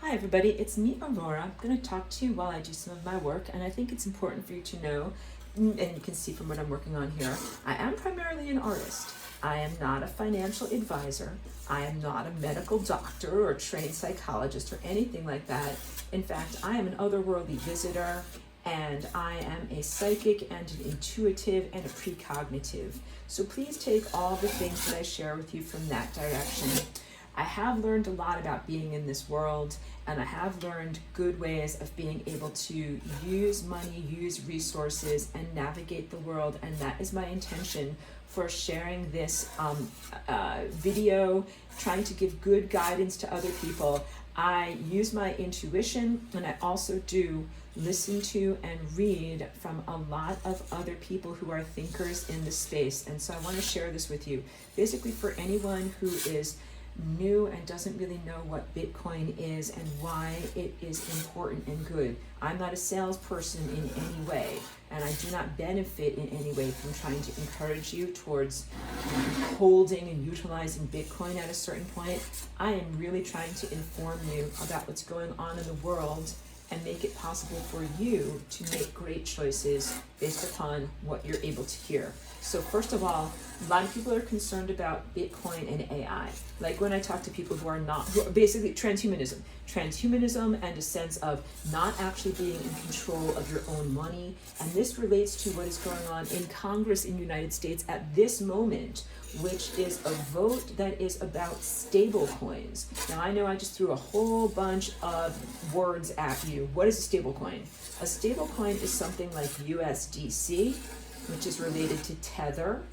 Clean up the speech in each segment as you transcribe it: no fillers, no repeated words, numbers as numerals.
Hi everybody, it's me, Aurora. I'm going to talk to you while I do some of my work, and I think it's important for you to know, and you can see from what I'm working on here, I am primarily an artist. I am not a financial advisor. I am not a medical doctor or a trained psychologist or anything like that. In fact, I am an otherworldly visitor, and I am a psychic and an intuitive and a precognitive. So please take all the things that I share with you from that direction. I have learned a lot about being in this world, and I have learned good ways of being able to use money, use resources, and navigate the world, and that is my intention for sharing this video, trying to give good guidance to other people. I use my intuition, and I also do listen to and read from a lot of other people who are thinkers in the space, and so I want to share this with you. Basically, for anyone who is new and doesn't really know what Bitcoin is and why it is important and good. I'm not a salesperson in any way, and I do not benefit in any way from trying to encourage you towards holding and utilizing Bitcoin at a certain point. I am really trying to inform you about what's going on in the world and make it possible for you to make great choices based upon what you're able to hear. So first of all, a lot of people are concerned about Bitcoin and AI. Like when I talk to people who are basically transhumanism and a sense of not actually being in control of your own money. And this relates to what is going on in Congress in the United States at this moment, which is a vote that is about stablecoins. Now I know I just threw a whole bunch of words at you. What is a stablecoin? A stablecoin is something like USDC, which is related to Tether.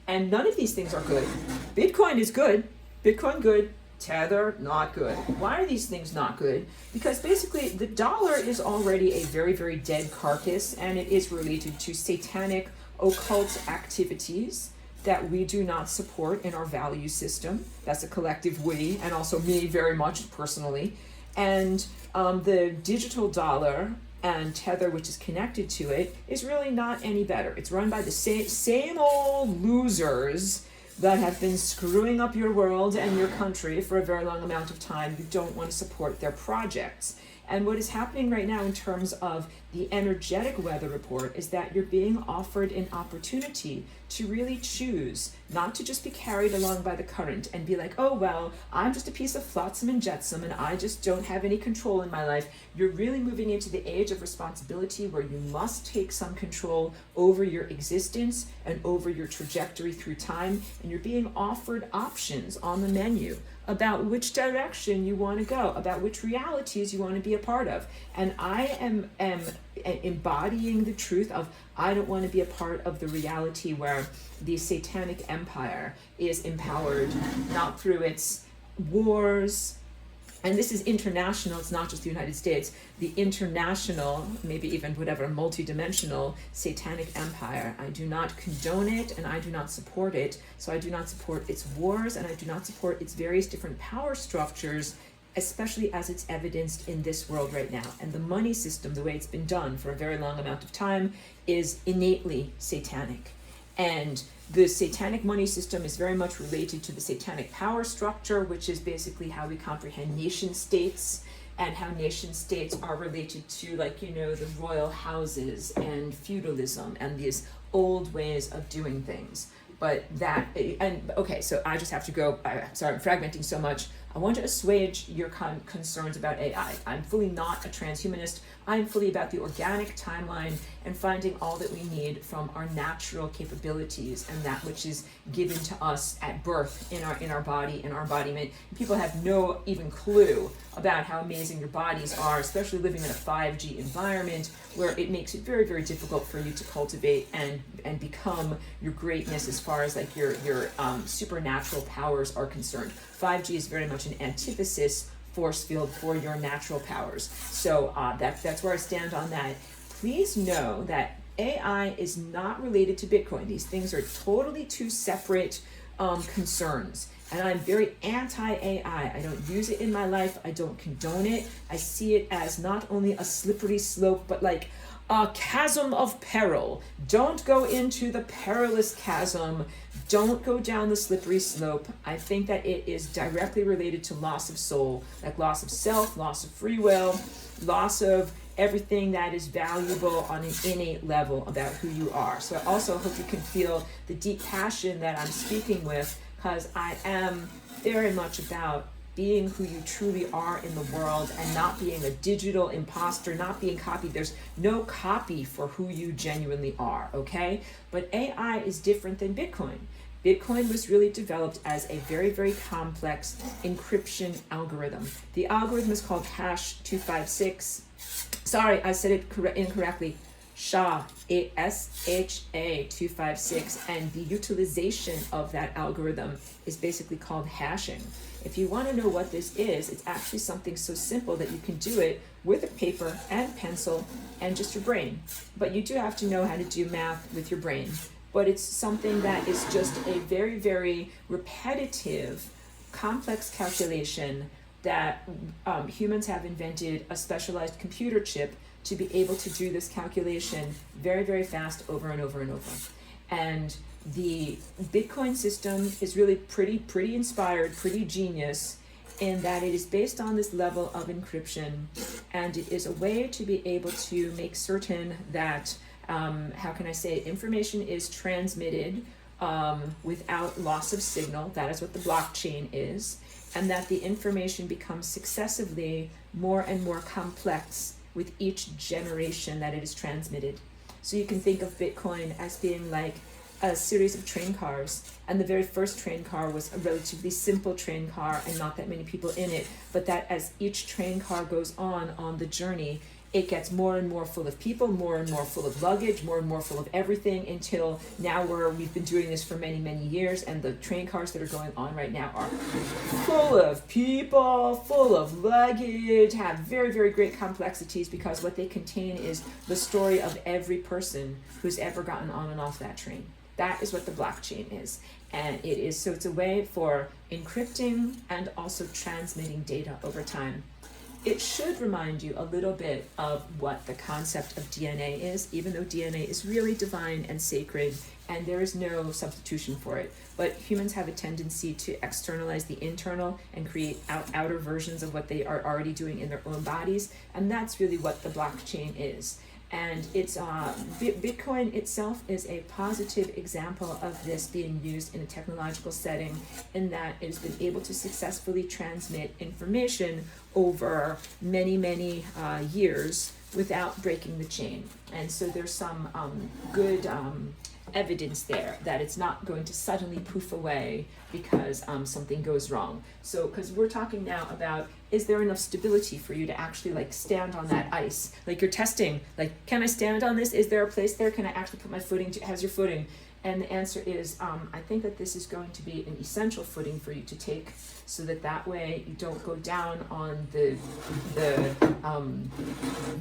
And none of these things are good. Bitcoin is good. Bitcoin good. Tether not good. Why are these things not good? Because basically the dollar is already a very, very dead carcass, and it is related to satanic occult activities that we do not support in our value system. That's a collective we, and also me very much personally. And the digital dollar and Tether, which is connected to it, is really not any better. It's run by the same old losers that have been screwing up your world and your country for a very long amount of time. You don't want to support their projects. And what is happening right now in terms of the energetic weather report is that you're being offered an opportunity to really choose, not to just be carried along by the current and be like, oh, well, I'm just a piece of flotsam and jetsam and I just don't have any control in my life. You're really moving into the age of responsibility where you must take some control over your existence and over your trajectory through time. And you're being offered options on the menu about which direction you want to go, about which realities you want to be a part of. And I am embodying the truth of I don't want to be a part of the reality where the satanic empire is empowered, not through its wars, and this is international, it's not just the United States, the international, maybe even whatever, multi-dimensional satanic empire. I do not condone it and I do not support it. So I do not support its wars and I do not support its various different power structures, especially as it's evidenced in this world right now. And the money system, the way it's been done for a very long amount of time, is innately satanic. And the satanic money system is very much related to the satanic power structure, which is basically how we comprehend nation states and how nation states are related to, like, you know, the royal houses and feudalism and these old ways of doing things. But that, and okay, so I just have to go, sorry, I'm fragmenting so much. I want to assuage your concerns about AI. I'm fully not a transhumanist. I'm fully about the organic timeline and finding all that we need from our natural capabilities and that which is given to us at birth in our body, in our embodiment. People have no even clue about how amazing your bodies are, especially living in a 5G environment where it makes it very, very difficult for you to cultivate and become your greatness as far as like your supernatural powers are concerned. 5G is very much an antithesis force field for your natural powers. So that's where I stand on that. Please know that AI is not related to Bitcoin. These things are totally two separate concerns. And I'm very anti-AI. I don't use it in my life. I don't condone it. I see it as not only a slippery slope, but like a chasm of peril. Don't go into the perilous chasm. Don't go down the slippery slope. I think that it is directly related to loss of soul, like loss of self, loss of free will, loss of everything that is valuable on an innate level about who you are. So I also hope you can feel the deep passion that I'm speaking with, because I am very much about being who you truly are in the world and not being a digital imposter, not being copied. There's no copy for who you genuinely are, okay? But AI is different than Bitcoin. Bitcoin was really developed as a very, very complex encryption algorithm. The algorithm is called hash 256. Sorry, I said it incorrectly. SHA, S-H-A 256, and the utilization of that algorithm is basically called hashing. If you want to know what this is, it's actually something so simple that you can do it with a paper and pencil and just your brain. But you do have to know how to do math with your brain. But it's something that is just a very, very repetitive, complex calculation that humans have invented a specialized computer chip to be able to do this calculation very, very fast over and over and over. And the Bitcoin system is really pretty inspired, pretty genius, in that it is based on this level of encryption, and it is a way to be able to make certain that, how can I say, information is transmitted without loss of signal. That is what the blockchain is, and that the information becomes successively more and more complex with each generation that it is transmitted. So you can think of Bitcoin as being like a series of train cars, and the very first train car was a relatively simple train car and not that many people in it, but that as each train car goes on the journey, it gets more and more full of people, more and more full of luggage, more and more full of everything, until now we've been doing this for many years, and the train cars that are going on right now are full of people, full of luggage, have very great complexities, because what they contain is the story of every person who's ever gotten on and off that train. That is what the blockchain is. And it's a way for encrypting and also transmitting data over time. It should remind you a little bit of what the concept of DNA is, even though DNA is really divine and sacred, and there is no substitution for it. But humans have a tendency to externalize the internal and create outer versions of what they are already doing in their own bodies, and that's really what the blockchain is. And it's Bitcoin itself is a positive example of this being used in a technological setting, in that it has been able to successfully transmit information over many years without breaking the chain. And so there's some good evidence there that it's not going to suddenly poof away because something goes wrong. So, because we're talking now about, is there enough stability for you to actually like stand on that ice? Like you're testing, like, can I stand on this? Is there a place there? Can I actually put my footing? How's your footing? And the answer is, I think that this is going to be an essential footing for you to take, so that way you don't go down on the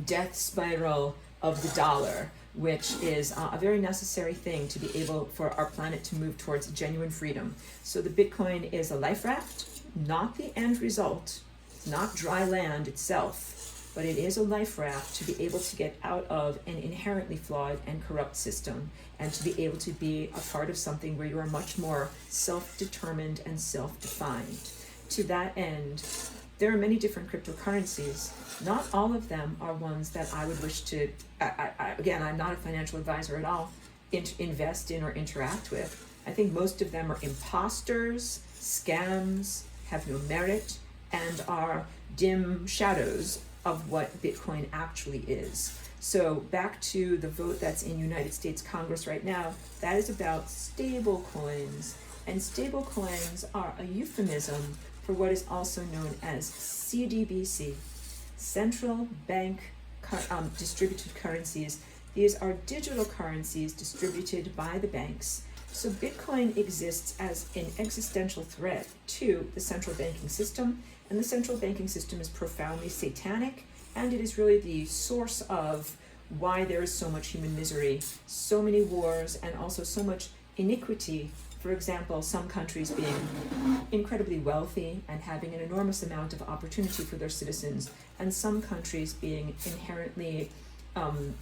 death spiral of the dollar, which is a very necessary thing to be able for our planet to move towards genuine freedom. So the Bitcoin is a life raft, not the end result. It's not dry land itself, but it is a life raft to be able to get out of an inherently flawed and corrupt system, and to be able to be a part of something where you are much more self-determined and self-defined. To that end, there are many different cryptocurrencies. Not all of them are ones that I would wish to, again, I'm not a financial advisor at all, invest in or interact with. I think most of them are imposters, scams, have no merit, and are dim shadows of what Bitcoin actually is. So back to the vote that's in United States Congress right now, that is about stablecoins. And stablecoins are a euphemism for what is also known as CDBC, central bank distributed currencies. These are digital currencies distributed by the banks. So Bitcoin exists as an existential threat to the central banking system, and the central banking system is profoundly satanic, and it is really the source of why there is so much human misery, so many wars, and also so much iniquity. For example, some countries being incredibly wealthy and having an enormous amount of opportunity for their citizens, and some countries being inherently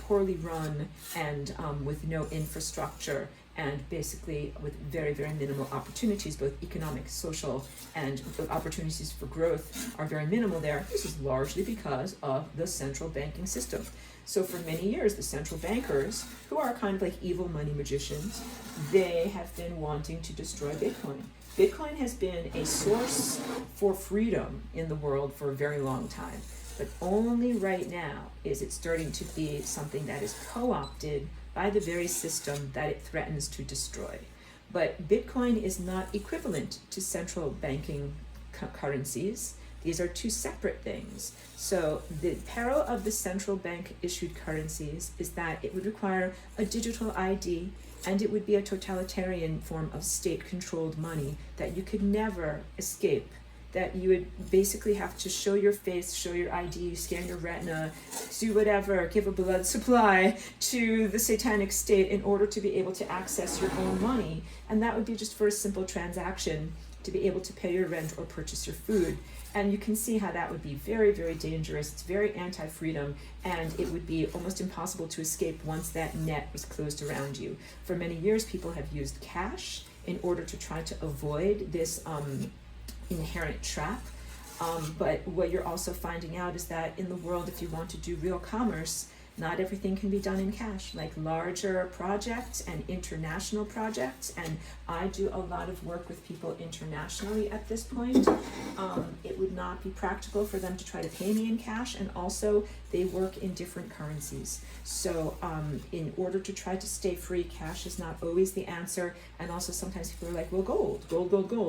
poorly run and with no infrastructure, and basically with very, very minimal opportunities, both economic, social, and the opportunities for growth are very minimal there. This is largely because of the central banking system. So for many years, the central bankers, who are kind of like evil money magicians, they have been wanting to destroy Bitcoin. Bitcoin has been a source for freedom in the world for a very long time, but only right now is it starting to be something that is co-opted by the very system that it threatens to destroy. But Bitcoin is not equivalent to central banking currencies. These are two separate things. So the peril of the central bank issued currencies is that it would require a digital ID, and it would be a totalitarian form of state-controlled money that you could never escape. That you would basically have to show your face, show your ID, scan your retina, do whatever, give a blood supply to the satanic state in order to be able to access your own money. And that would be just for a simple transaction to be able to pay your rent or purchase your food. And you can see how that would be very, very dangerous. It's very anti-freedom, and it would be almost impossible to escape once that net was closed around you. For many years, people have used cash in order to try to avoid this inherent trap. But what you're also finding out is that in the world, if you want to do real commerce, not everything can be done in cash, like larger projects and international projects. And I do a lot of work with people internationally at this point. It would not be practical for them to try to pay me in cash. And also they work in different currencies. So in order to try to stay free, cash is not always the answer. And also sometimes people are like, well, gold.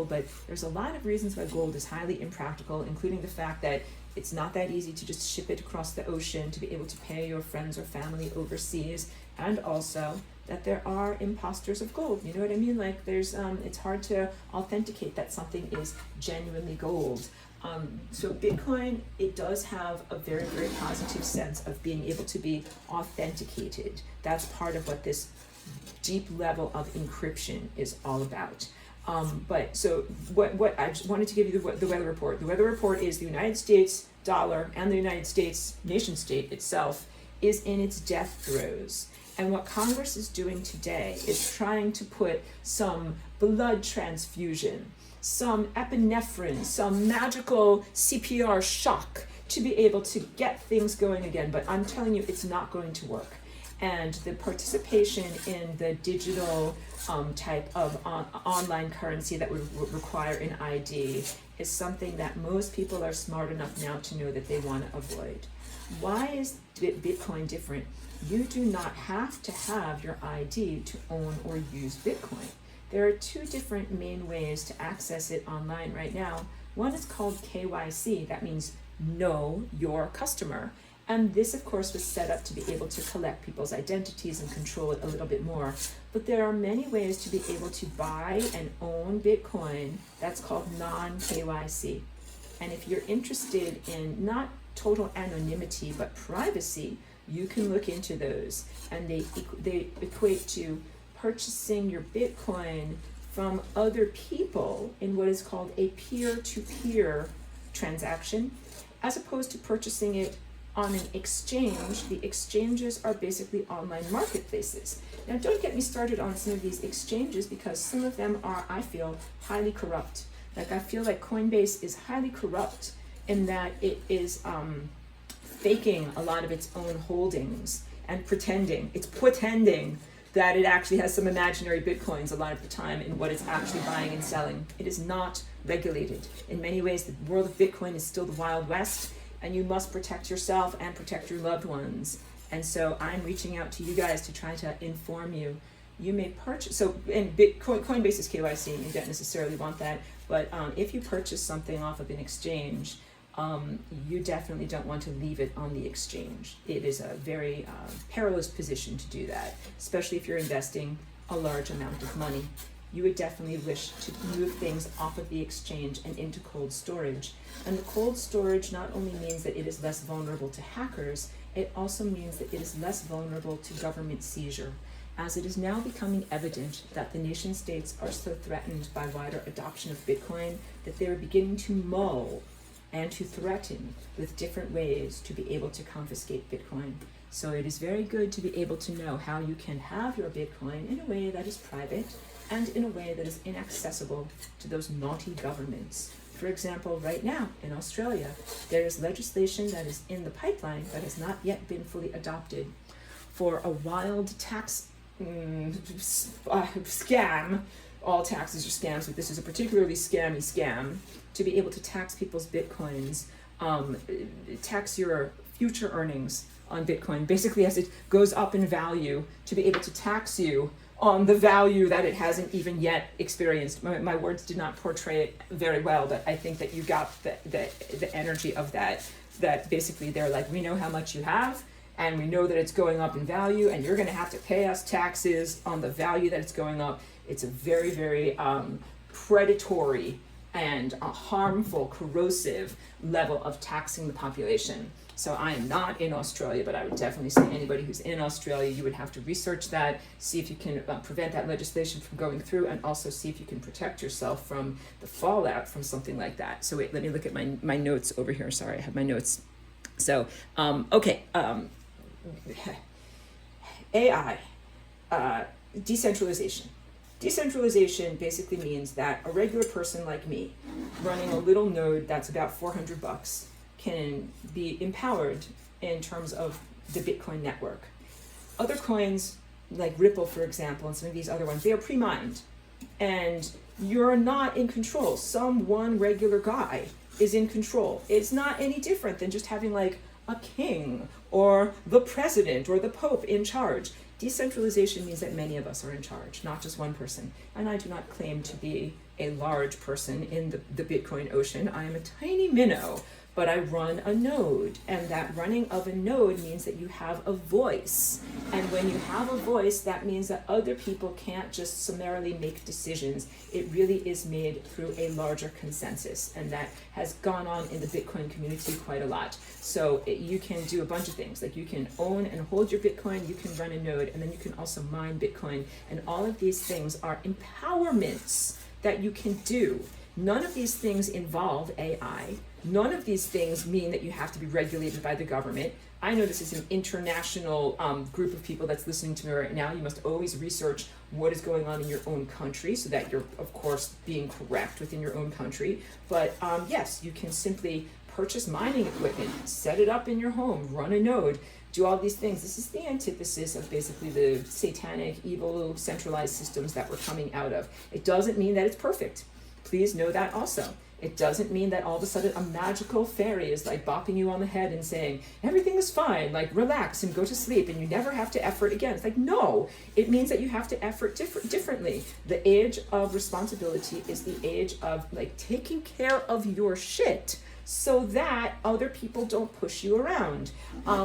But there's a lot of reasons why gold is highly impractical, including the fact that it's not that easy to just ship it across the ocean to be able to pay your friends or family overseas, and also that there are imposters of gold. You know what I mean? Like there's, it's hard to authenticate that something is genuinely gold. So Bitcoin, it does have a very, very positive sense of being able to be authenticated. That's part of what this deep level of encryption is all about. But so what I just wanted to give you the weather report. The weather report is the United States dollar and the United States nation state itself is in its death throes. And what Congress is doing today is trying to put some blood transfusion, some epinephrine, some magical CPR shock to be able to get things going again. But I'm telling you, it's not going to work. And the participation in the digital type of online currency that would require an ID is something that most people are smart enough now to know that they want to avoid. Why is Bitcoin different? You do not have to have your ID to own or use Bitcoin. There are two different main ways to access it online right now. One is called KYC. That means know your customer. And this, of course, was set up to be able to collect people's identities and control it a little bit more. But there are many ways to be able to buy and own Bitcoin. That's called non-KYC. And if you're interested in not total anonymity, but privacy, you can look into those. And they equate to purchasing your Bitcoin from other people in what is called a peer-to-peer transaction, as opposed to purchasing it on an exchange. The exchanges are basically online marketplaces. Now, don't get me started on some of these exchanges, because some of them are, I feel, highly corrupt. Like I feel like Coinbase is highly corrupt in that it is faking a lot of its own holdings and pretending that it actually has some imaginary Bitcoins a lot of the time in what it's actually buying and selling. It is not regulated. In many ways, the world of Bitcoin is still the Wild West, and you must protect yourself and protect your loved ones. And so I'm reaching out to you guys to try to inform you. You may purchase, so in Bitcoin, Coinbase is KYC, you don't necessarily want that, but if you purchase something off of an exchange, you definitely don't want to leave it on the exchange. It is a very perilous position to do that, especially if you're investing a large amount of money. You would definitely wish to move things off of the exchange and into cold storage. And the cold storage not only means that it is less vulnerable to hackers, it also means that it is less vulnerable to government seizure, as it is now becoming evident that the nation states are so threatened by wider adoption of Bitcoin that they are beginning to mull and to threaten with different ways to be able to confiscate Bitcoin. So it is very good to be able to know how you can have your Bitcoin in a way that is private and in a way that is inaccessible to those naughty governments. For example, right now in Australia, there is legislation that is in the pipeline that has not yet been fully adopted for a wild tax scam. All taxes are scams, but this is a particularly scammy scam, to be able to tax people's Bitcoins, tax your future earnings on Bitcoin, basically as it goes up in value, to be able to tax you on the value that it hasn't even yet experienced. My words did not portray it very well, but I think that you got the energy of that basically they're like, we know how much you have, and we know that it's going up in value, and you're going to have to pay us taxes on the value that it's going up. It's a very, very predatory and a harmful, corrosive level of taxing the population. So I am not in Australia, but I would definitely say anybody who's in Australia, you would have to research that, see if you can prevent that legislation from going through, and also see if you can protect yourself from the fallout from something like that. So wait, let me look at my notes over here. Sorry, I have my notes. So, okay. AI, decentralization. Decentralization basically means that a regular person like me running a little node that's about $400 can be empowered in terms of the Bitcoin network. Other coins like Ripple, for example, and some of these other ones, they are pre-mined, and you're not in control. Some one regular guy is in control. It's not any different than just having like a king or the president or the Pope in charge. Decentralization means that many of us are in charge, not just one person. And I do not claim to be a large person in the Bitcoin ocean. I am a tiny minnow, but I run a node. And that running of a node means that you have a voice. And when you have a voice, that means that other people can't just summarily make decisions. It really is made through a larger consensus. And that has gone on in the Bitcoin community quite a lot. So you can do a bunch of things. Like you can own and hold your Bitcoin, you can run a node, and then you can also mine Bitcoin. And all of these things are empowerments that you can do. None of these things involve AI. None of these things mean that you have to be regulated by the government. I know this is an international group of people that's listening to me right now. You must always research what is going on in your own country so that you're, of course, being correct within your own country. But yes, you can simply purchase mining equipment, set it up in your home, run a node, do all these things. This is the antithesis of basically the satanic, evil, centralized systems that we're coming out of. It doesn't mean that it's perfect. Please know that also. It doesn't mean that all of a sudden a magical fairy is like bopping you on the head and saying, everything is fine, like relax and go to sleep and you never have to effort again. It's like, no, it means that you have to effort differently. The age of responsibility is the age of like taking care of your shit so that other people don't push you around.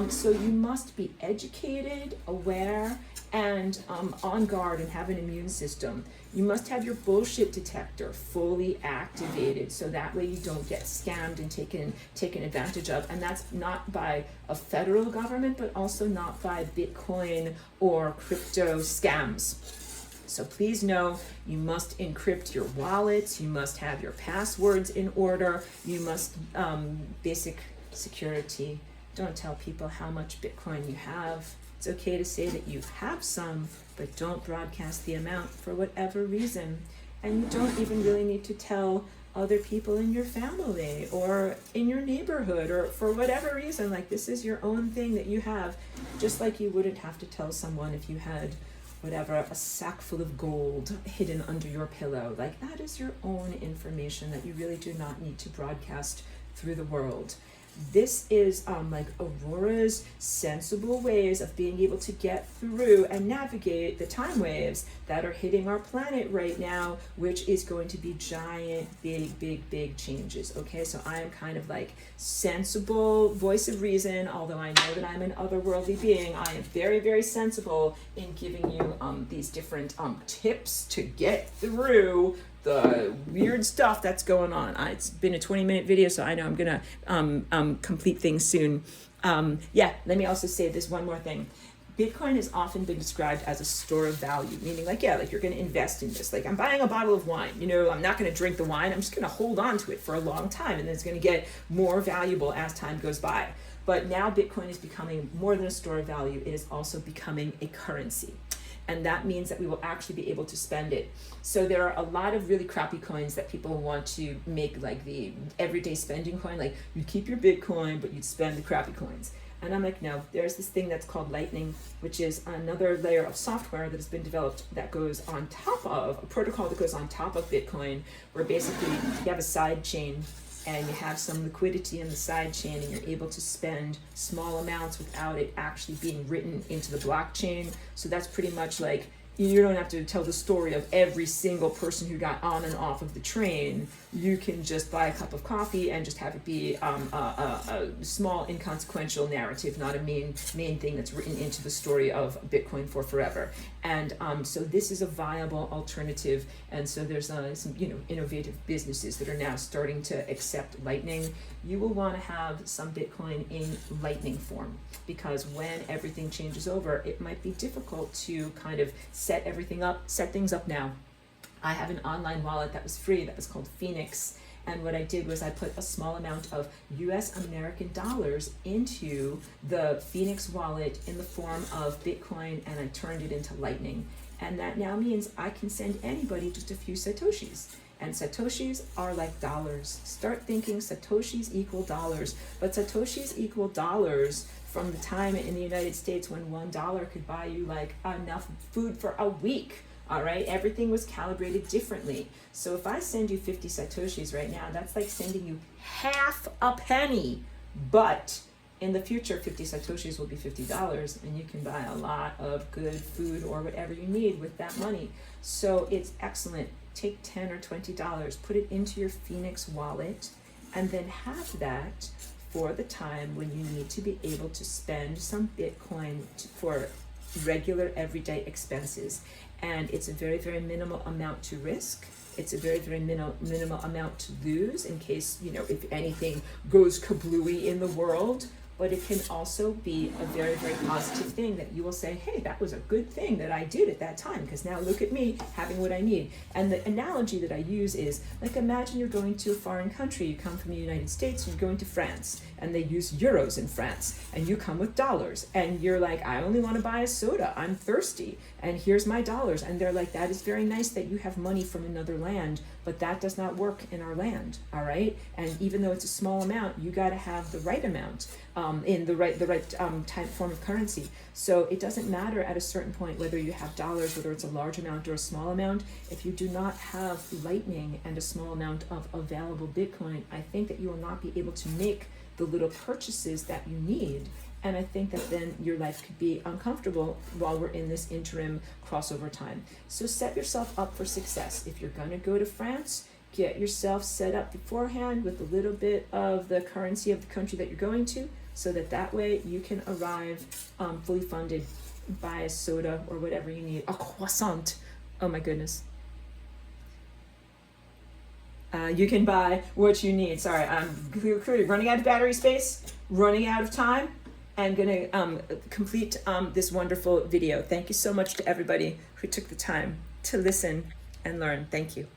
So you must be educated, aware, and on guard and have an immune system. You must have your bullshit detector fully activated so that way you don't get scammed and taken advantage of. And that's not by a federal government, but also not by Bitcoin or crypto scams. So please know you must encrypt your wallets, you must have your passwords in order, you must, basic security. Don't tell people how much Bitcoin you have. It's okay to say that you have some, but don't broadcast the amount for whatever reason. And you don't even really need to tell other people in your family or in your neighborhood or for whatever reason. Like, this is your own thing that you have, just like you wouldn't have to tell someone if you had whatever, a sack full of gold hidden under your pillow. Like, that is your own information that you really do not need to broadcast through the world. This is like Aurora's sensible ways of being able to get through and navigate the time waves that are hitting our planet right now, which is going to be giant, big changes. Okay, so I am kind of like sensible voice of reason, although I know that I'm an otherworldly being. I am very sensible in giving you these different tips to get through the weird stuff that's going on. It's been a 20-minute video, so I know I'm gonna complete things soon. Yeah, let me also say this one more thing. Bitcoin has often been described as a store of value, meaning like, yeah, like you're going to invest in this. Like I'm buying a bottle of wine, you know, I'm not going to drink the wine. I'm just going to hold on to it for a long time, and then it's going to get more valuable as time goes by. But now Bitcoin is becoming more than a store of value. It is also becoming a currency. And that means that we will actually be able to spend it. So there are a lot of really crappy coins that people want to make like the everyday spending coin. Like you'd keep your Bitcoin, but you'd spend the crappy coins. And I'm like, no, there's this thing that's called Lightning, which is another layer of software that has been developed that goes on top of, a protocol that goes on top of Bitcoin, where basically you have a side chain and you have some liquidity in the side chain, and you're able to spend small amounts without it actually being written into the blockchain. So that's pretty much like, you don't have to tell the story of every single person who got on and off of the train. You can just buy a cup of coffee and just have it be a small, inconsequential narrative, not a main thing that's written into the story of Bitcoin for forever. And so this is a viable alternative. And so there's some innovative businesses that are now starting to accept Lightning. You will want to have some Bitcoin in Lightning form, because when everything changes over, it might be difficult to kind of set things up now. I have an online wallet that was free that was called Phoenix, and what I did was I put a small amount of US American dollars into the Phoenix wallet in the form of Bitcoin, and I turned it into Lightning. And that now means I can send anybody just a few Satoshis. And Satoshis are like dollars. Start thinking Satoshis equal dollars. But Satoshis equal dollars from the time in the United States when $1 could buy you like enough food for a week. All right, everything was calibrated differently. So if I send you 50 Satoshis right now, that's like sending you half a penny. But in the future, 50 Satoshis will be $50, and you can buy a lot of good food or whatever you need with that money. So it's excellent. Take $10 or $20, put it into your Phoenix wallet, and then have that for the time when you need to be able to spend some Bitcoin for regular everyday expenses. And it's a very, very minimal amount to risk. It's a very, very minimal amount to lose in case, if anything goes kablooey in the world. But it can also be a very, very positive thing that you will say, hey, that was a good thing that I did at that time, because now look at me having what I need. And the analogy that I use is, like, imagine you're going to a foreign country. You come from the United States, you're going to France, and they use euros in France, and you come with dollars, and you're like, I only want to buy a soda, I'm thirsty, and here's my dollars. And they're like, that is very nice that you have money from another land, but that does not work in our land, all right? And even though it's a small amount, you got to have the right amount. In the right type form of currency. So it doesn't matter at a certain point whether you have dollars, whether it's a large amount or a small amount. If you do not have Lightning and a small amount of available Bitcoin, I think that you will not be able to make the little purchases that you need. And I think that then your life could be uncomfortable while we're in this interim crossover time. So set yourself up for success. If you're going to go to France, get yourself set up beforehand with a little bit of the currency of the country that you're going to, so that way you can arrive fully funded, buy a soda or whatever you need, a croissant. Oh my goodness. You can buy what you need. Sorry, I'm running out of battery space, running out of time, and gonna complete this wonderful video. Thank you so much to everybody who took the time to listen and learn. Thank you.